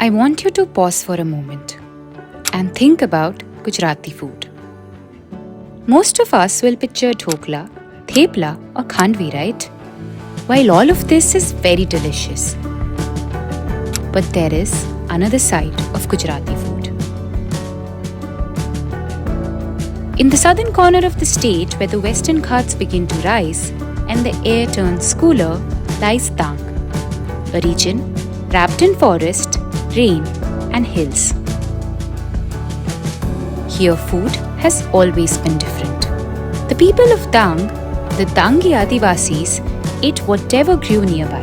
I want you to pause for a moment and think about Gujarati food. Most of us will picture dhokla, thepla or khandvi, right? While all of this is very delicious. But there is another side of Gujarati food. In the southern corner of the state where the western ghats begin to rise and the air turns cooler lies Dang, a region wrapped in forest, rain and hills. Here food has always been different. The people of Dang, the Dangi Adivasis, ate whatever grew nearby.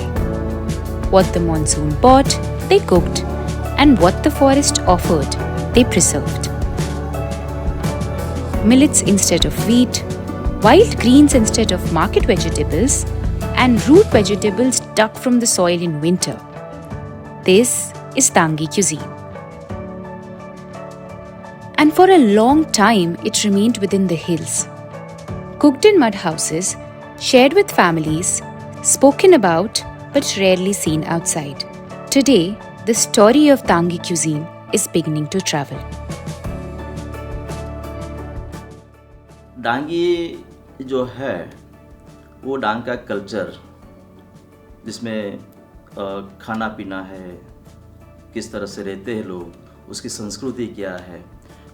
What the monsoon brought, they cooked, and what the forest offered, they preserved. Millets instead of wheat, wild greens instead of market vegetables, and root vegetables dug from the soil in winter. This is Dangi cuisine. And for a long time, it remained within the hills. Cooked in mud houses, shared with families, spoken about but rarely seen outside. Today, the story of Dangi cuisine is beginning to travel. Dangi जो है वो डांग का culture जिसमें खाना पीना है, किस तरह से रहते हैं लोग, उसकी संस्कृति क्या है,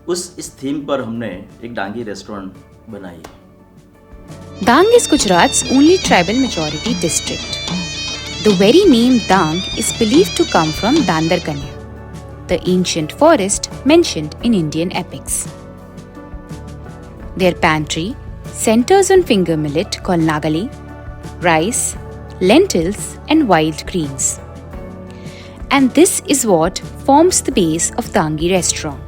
इस थीम पर हमने एक डांगी रेस्टोरेंट बनाई है। Dang is Gujarat's only tribal majority district. The very name Dang is believed to come from Dandarkanya, the ancient forest mentioned in Indian epics. Their pantry centers on finger millet called nagali, rice, lentils and wild greens. And this is what forms the base of Dangi restaurant.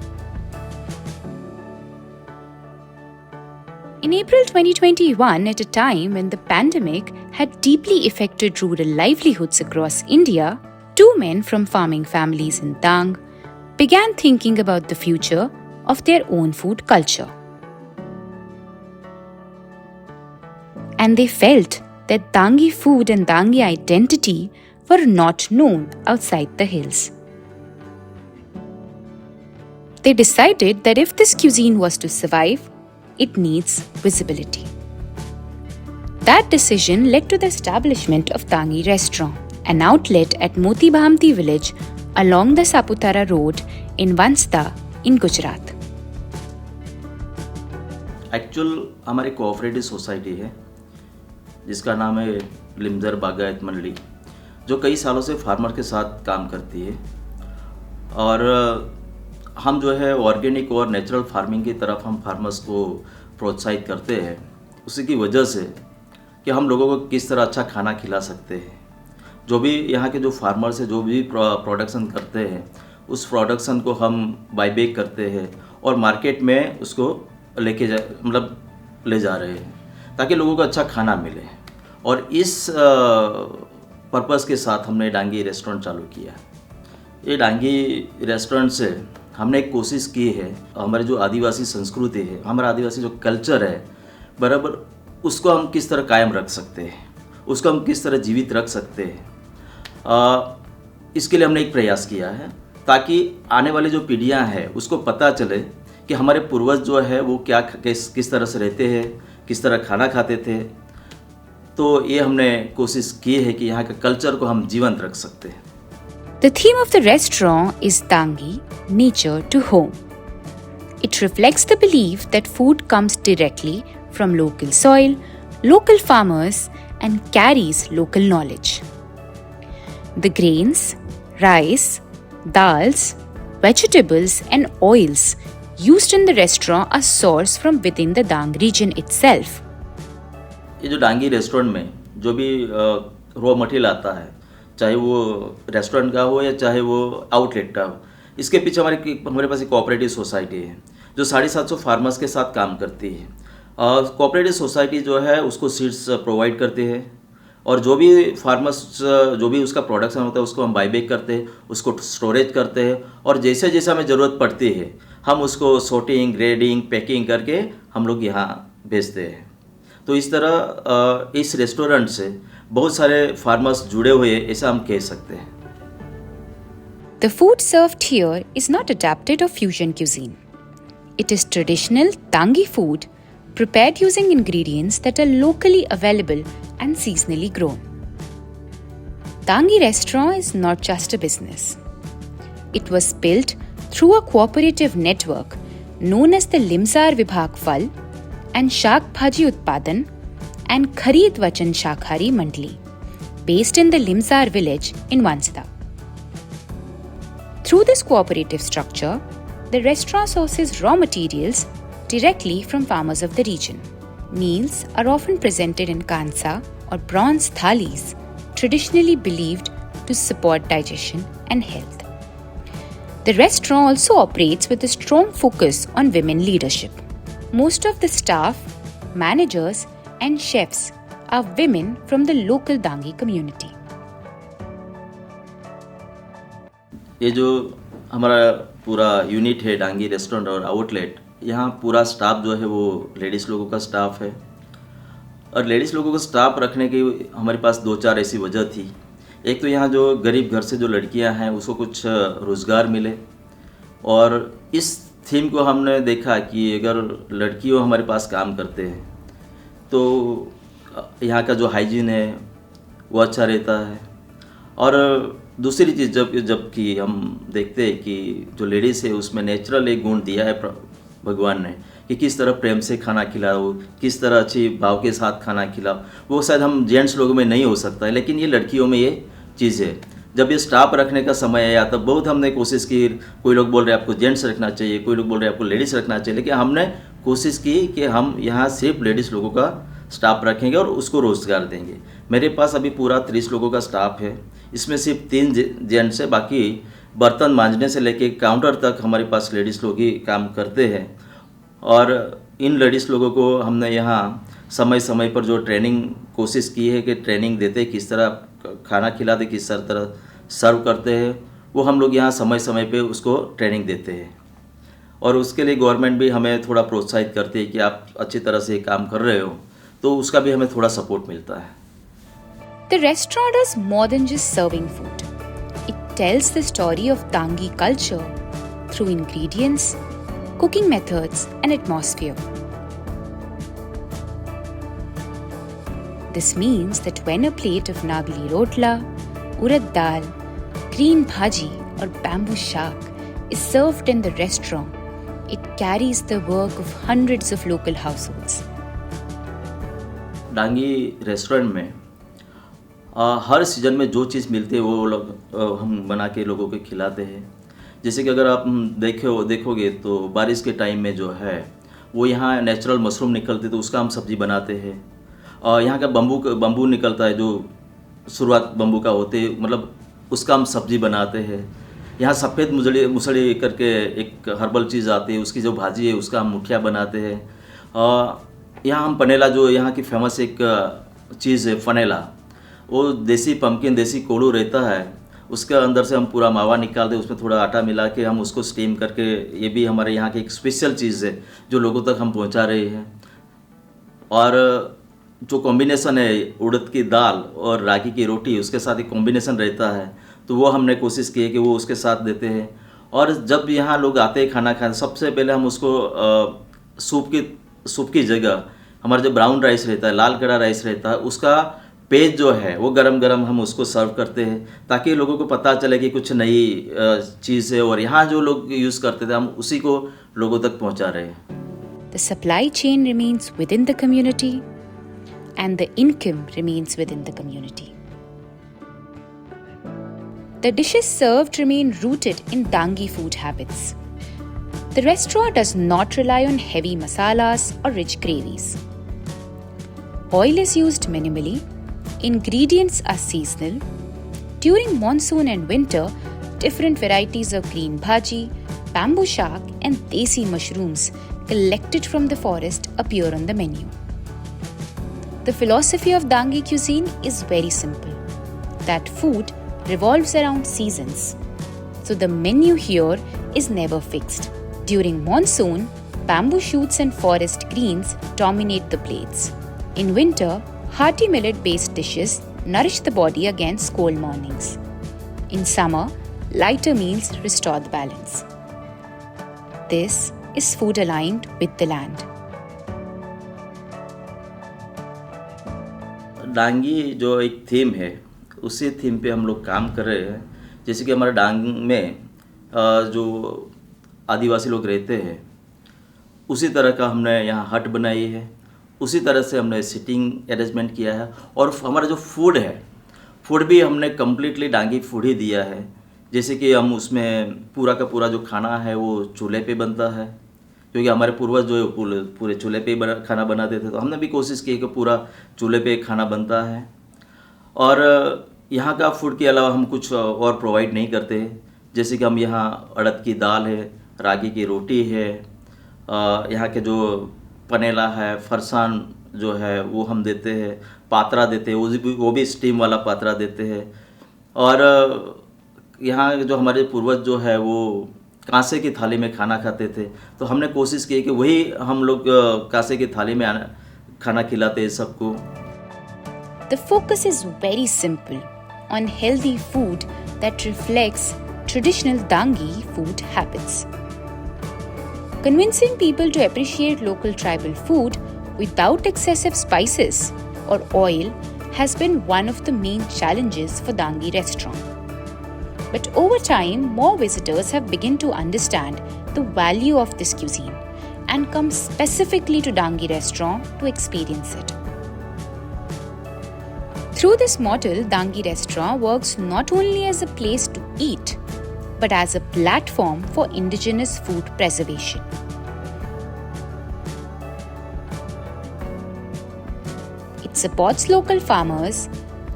In April 2021, at a time when the pandemic had deeply affected rural livelihoods across India, two men from farming families in Dang began thinking about the future of their own food culture. And they felt that Dangi food and Dangi identity were not known outside the hills. They decided that if this cuisine was to survive, it needs visibility. That decision led to the establishment of Dangi Restaurant, an outlet at Moti Bhamti village along the Saputara road in Vansta in Gujarat. Actual हमारी cooperative society है जिसका नाम है लिमजर बागायत मंडली, जो कई सालों से फार्मर के साथ काम करती है और हम जो है ऑर्गेनिक और नेचुरल फार्मिंग की तरफ हम फार्मर्स को प्रोत्साहित करते हैं। उसी की वजह से कि हम लोगों को किस तरह अच्छा खाना खिला सकते हैं। जो भी यहाँ के जो फार्मर्स हैं जो भी प्रोडक्शन करते हैं उस प्रोडक्शन को हम बाईबैक करते हैं और मार्केट में उसको ले जा रहे हैं ताकि लोगों को अच्छा खाना मिले। और इस पर्पस के साथ हमने डांगी रेस्टोरेंट चालू किया। ये डांगी रेस्टोरेंट से हमने एक कोशिश की है, हमारी जो आदिवासी संस्कृति है, हमारा आदिवासी जो कल्चर है बराबर, उसको हम किस तरह कायम रख सकते हैं, उसको हम किस तरह जीवित रख सकते हैं। इसके लिए हमने एक प्रयास किया है ताकि आने वाली जो पीढ़ियां हैं उसको पता चले कि हमारे पूर्वज जो है वो किस तरह से रहते हैं, किस तरह खाना खाते थे। तो ये हमने कोशिश की है कि यहाँ के कल्चर को हम जीवंत रख सकते हैं। The theme of the restaurant is Dangi, nature to home. It reflects the belief that food comes directly from local soil, local farmers, and carries local knowledge. The grains, rice, dals, vegetables, and oils used in the restaurant are sourced from within the Dang region itself. ये जो Dangi restaurant में जो भी raw material आता है, चाहे वो restaurant का हो या चाहे वो आउटलेट का हो, इसके पीछे हमारे पास एक कोऑपरेटिव सोसाइटी है जो 750 फार्मर्स के साथ काम करती है। कोऑपरेटिव सोसाइटी जो है उसको सीड्स प्रोवाइड करती है और जो भी फार्मर्स जो भी उसका प्रोडक्शन होता है उसको हम बाईबैक करते हैं, उसको स्टोरेज करते हैं और जैसे जैसे हमें ज़रूरत पड़ती है हम उसको सॉर्टिंग, ग्रेडिंग, पैकिंग करके हम लोग यहाँ भेजते हैं। तो इस तरह इस रेस्टोरेंट से बहुत सारे फार्मर्स जुड़े हुए ऐसा हम कह सकते हैं। The food served here is not adapted or fusion cuisine. It is traditional Dangi food prepared using ingredients that are locally available and seasonally grown. Dangi restaurant is not just a business. It was built through a cooperative network known as the Limsar Vibhag Phal and Shak Bhaji Utpadan and Khareed Vachan Shakhari Mandli, based in the Limsar village in Vansda. Through this cooperative structure, the restaurant sources raw materials directly from farmers of the region. Meals are often presented in kansa or bronze thalis, traditionally believed to support digestion and health. The restaurant also operates with a strong focus on women leadership. Most of the staff, managers, and chefs are women from the local Dangi community. ये जो हमारा पूरा unit है Dangi restaurant और outlet, यहाँ पूरा staff जो है वो लेडीज़ लोगों का स्टाफ है। और लेडीज़ लोगों को स्टाफ रखने की हमारे पास 2-4 ऐसी वजह थी। एक तो यहाँ जो गरीब घर से जो लड़कियाँ हैं उसको कुछ रोज़गार मिले, और इस थीम को हमने देखा कि अगर लड़कियों हमारे पास काम करते हैं तो यहाँ का जो हाइजीन है वो अच्छा रहता है। और दूसरी चीज़ जबकि हम देखते हैं कि जो लेडीज़ है उसमें नेचुरल एक गुण दिया है भगवान ने कि किस तरह प्रेम से खाना खिलाओ, किस तरह अच्छी भाव के साथ खाना खिलाओ। वो शायद हम जेंट्स लोगों में नहीं हो सकता है, लेकिन ये लड़कियों में ये चीज़ है। जब ये स्टाफ रखने का समय आया तब बहुत हमने कोशिश की। कोई लोग बोल रहे आपको जेंट्स रखना चाहिए, कोई लोग बोल रहे आपको लेडीज़ रखना चाहिए, लेकिन हमने कोशिश की कि हम यहाँ सिर्फ लेडीज़ लोगों का स्टाफ रखेंगे और उसको रोज़गार देंगे। मेरे पास अभी पूरा 30 लोगों का स्टाफ है, इसमें सिर्फ 3 जेंट्स है, बाकी बर्तन मांजने से लेके काउंटर तक हमारे पास लेडीज़ लोग ही काम करते हैं। और इन लेडीज़ लोगों को हमने यहाँ समय समय पर जो ट्रेनिंग कोशिश की है कि ट्रेनिंग देते किस तरह खाना खिलाते, किस तरह सर्व करते हैं, वो हम लोग यहाँ समय समय पे उसको ट्रेनिंग देते हैं। और उसके लिए गवर्नमेंट भी हमें थोड़ा प्रोत्साहित करती है कि आप अच्छी तरह से काम कर रहे हो, तो उसका भी हमें थोड़ा सपोर्ट मिलता है। The restaurant is more than just serving food. It tells the story of Dangi culture through ingredients, cooking methods, and atmosphere. This means that when a plate of nagli rotla, urad dal, green bhaji, or bamboo shak is served in the restaurant, it carries the work of hundreds of local households. Dangi restaurant में हर season में जो चीज़ मिलती है वो लोग हम बना के लोगों को खिलाते हैं। जैसे कि अगर आप देखोगे तो बारिश के टाइम में जो है वो यहाँ नेचुरल मशरूम निकलते तो उसका हम सब्ज़ी बनाते हैं। और यहाँ का बम्बू निकलता है जो शुरुआत बम्बू का होते, मतलब उसका हम सब्ज़ी बनाते हैं। यहाँ सफ़ेद मुसड़ी करके एक हर्बल चीज़ आती है, उसकी जो भाजी है उसका हम मुठिया बनाते हैं। यहाँ हम पनेला, जो यहाँ की फेमस एक चीज़ है फनेला, वो देसी पम्पकिन, देसी कोड़ू रहता है, उसके अंदर से हम पूरा मावा निकालते हैं, उसमें थोड़ा आटा मिला के हम उसको स्टीम करके, ये भी हमारे यहाँ की एक स्पेशल चीज़ है जो लोगों तक हम पहुँचा रहे हैं। और जो कॉम्बिनेशन है उड़द की दाल और रागी की रोटी, उसके साथ एक कॉम्बिनेशन रहता है, तो वो हमने कोशिश की है कि वो उसके साथ देते हैं। और जब यहाँ लोग आते हैं खाना खाने, सबसे पहले हम उसको सूप की जगह हमारा जो ब्राउन राइस रहता है, लाल कड़ा राइस रहता है, उसका पेज जो है वो गरम गरम हम उसको सर्व करते हैं, ताकि लोगों को पता चले कि कुछ नई चीज़ है और यहाँ जो लोग यूज़ करते थे हम उसी को लोगों तक पहुँचा रहे हैं। The supply chain remains within the community and the income remains within the community. The dishes served remain rooted in Dangi food habits. The restaurant does not rely on heavy masalas or rich gravies. Oil is used minimally. Ingredients are seasonal. During monsoon and winter, different varieties of green bhaji, bamboo shak, and desi mushrooms collected from the forest appear on the menu. The philosophy of Dangi cuisine is very simple, that food revolves around seasons. So the menu here is never fixed. During monsoon, bamboo shoots and forest greens dominate the plates. In winter, hearty millet-based dishes nourish the body against cold mornings. In summer, lighter meals restore the balance. This is food aligned with the land. Dangi जो एक theme है, उसी theme पे हम लोग काम कर रहे हैं। जैसे कि हमारे डांग में जो आदिवासी लोग रहते हैं, उसी तरह का हमने यहाँ हट बनाई है, उसी तरह से हमने सिटिंग अरेंजमेंट किया है। और हमारा जो फूड है, फूड भी हमने कम्प्लीटली डांगी फूड ही दिया है। जैसे कि हम उसमें पूरा का पूरा जो खाना है वो चूल्हे पे बनता है, क्योंकि हमारे पूर्वज जो पूरे चूल्हे पे खाना बनाते थे, तो हमने भी कोशिश की कि पूरा चूल्हे पे खाना बनता है। और यहाँ का फूड के अलावा हम कुछ और प्रोवाइड नहीं करते। जैसे कि हम यहाँ अड़द की दाल है, रागी की रोटी है, यहाँ के जो पनेला है, फरसान जो है वो हम देते हैं, पात्रा देते हैं, वो भी स्टीम वाला पात्रा देते हैं। और यहाँ जो हमारे पूर्वज जो है वो कांसे की थाली में खाना खाते थे, तो हमने कोशिश की कि वही हम लोग कांसे की थाली में खाना खिलाते हैं सबको। The focus is very simple on healthy food that reflects traditional Dangi food habits. Convincing people to appreciate local tribal food without excessive spices or oil has been one of the main challenges for Dangi restaurant. But over time, more visitors have begun to understand the value of this cuisine and come specifically to Dangi restaurant to experience it. Through this model, Dangi restaurant works not only as a place to eat, but as a platform for indigenous food preservation. It supports local farmers,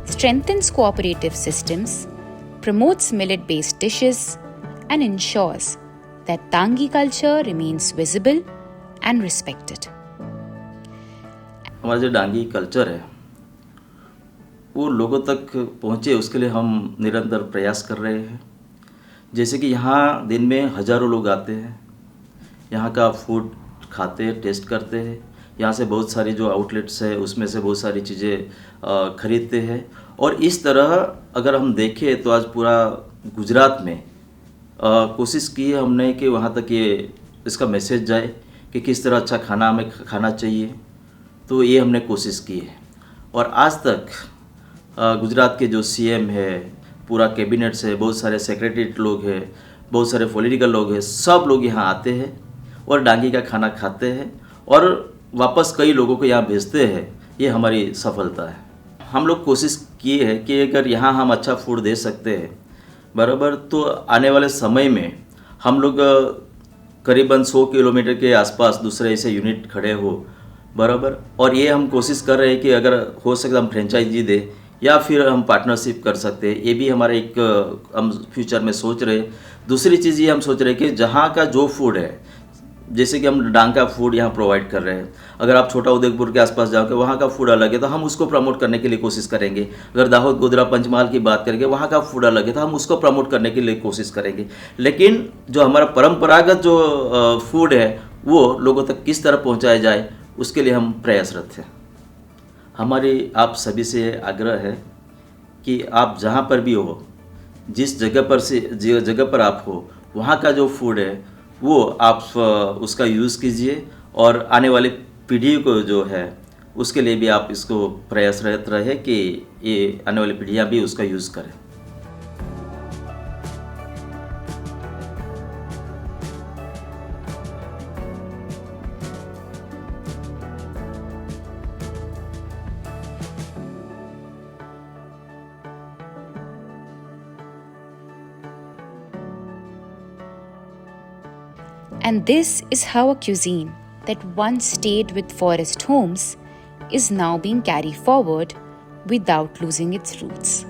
strengthens cooperative systems, promotes millet-based dishes, and ensures that Dangi culture remains visible and respected. हमारा जो Dangi culture है वो लोगों तक पहुँचे, उसके लिए हम निरंतर प्रयास कर रहे हैं। जैसे कि यहाँ दिन में हज़ारों लोग आते हैं, यहाँ का फूड खाते हैं, टेस्ट करते हैं। यहाँ से बहुत सारी जो आउटलेट्स है उसमें से बहुत सारी चीज़ें खरीदते हैं। और इस तरह अगर हम देखें तो आज पूरा गुजरात में कोशिश की है हमने कि वहाँ तक ये इसका मैसेज जाए कि किस तरह अच्छा खाना हमें खाना चाहिए, तो ये हमने कोशिश की है। और आज तक गुजरात के जो सीएम है, पूरा कैबिनेट्स है, बहुत सारे सेक्रेटरीट लोग हैं, बहुत सारे पॉलिटिकल लोग हैं, सब लोग यहाँ आते हैं और डांगी का खाना खाते हैं और वापस कई लोगों को यहाँ भेजते हैं। ये हमारी सफलता है। हम लोग कोशिश की है कि अगर यहाँ हम अच्छा फूड दे सकते हैं बराबर, तो आने वाले समय में हम लोग करीबन 100 किलोमीटर के आसपास दूसरे ऐसे यूनिट खड़े हो बराबर। और ये हम कोशिश कर रहे हैं कि अगर हो सके हम फ्रेंचाइजी दे या फिर हम पार्टनरशिप कर सकते हैं। ये भी हमारे एक हम फ्यूचर में सोच रहे हैं। दूसरी चीज़ ये हम सोच रहे हैं कि जहाँ का जो फूड है, जैसे कि हम डांग का फूड यहाँ प्रोवाइड कर रहे हैं, अगर आप छोटा उदयपुर के आसपास जाओगे वहाँ का फूड अलग है, तो हम उसको प्रमोट करने के लिए कोशिश करेंगे। अगर दाहोद, गोधरा, पंचमहाल की बात करेंगे, वहाँ का फूड अलग है, तो हम उसको प्रमोट करने के लिए कोशिश करेंगे। लेकिन जो हमारा परंपरागत जो फूड है वो लोगों तक किस तरह पहुँचाया जाए, उसके लिए हम प्रयासरत हैं। हमारी आप सभी से आग्रह है कि आप जहाँ पर भी हो, जिस जगह पर आप हो, वहाँ का जो फूड है वो आप उसका यूज़ कीजिए और आने वाली पीढ़ी को जो है उसके लिए भी आप इसको प्रयासरत रहे कि ये आने वाली पीढ़ियाँ भी उसका यूज़ करें। And this is how a cuisine that once stayed with forest homes is now being carried forward without losing its roots.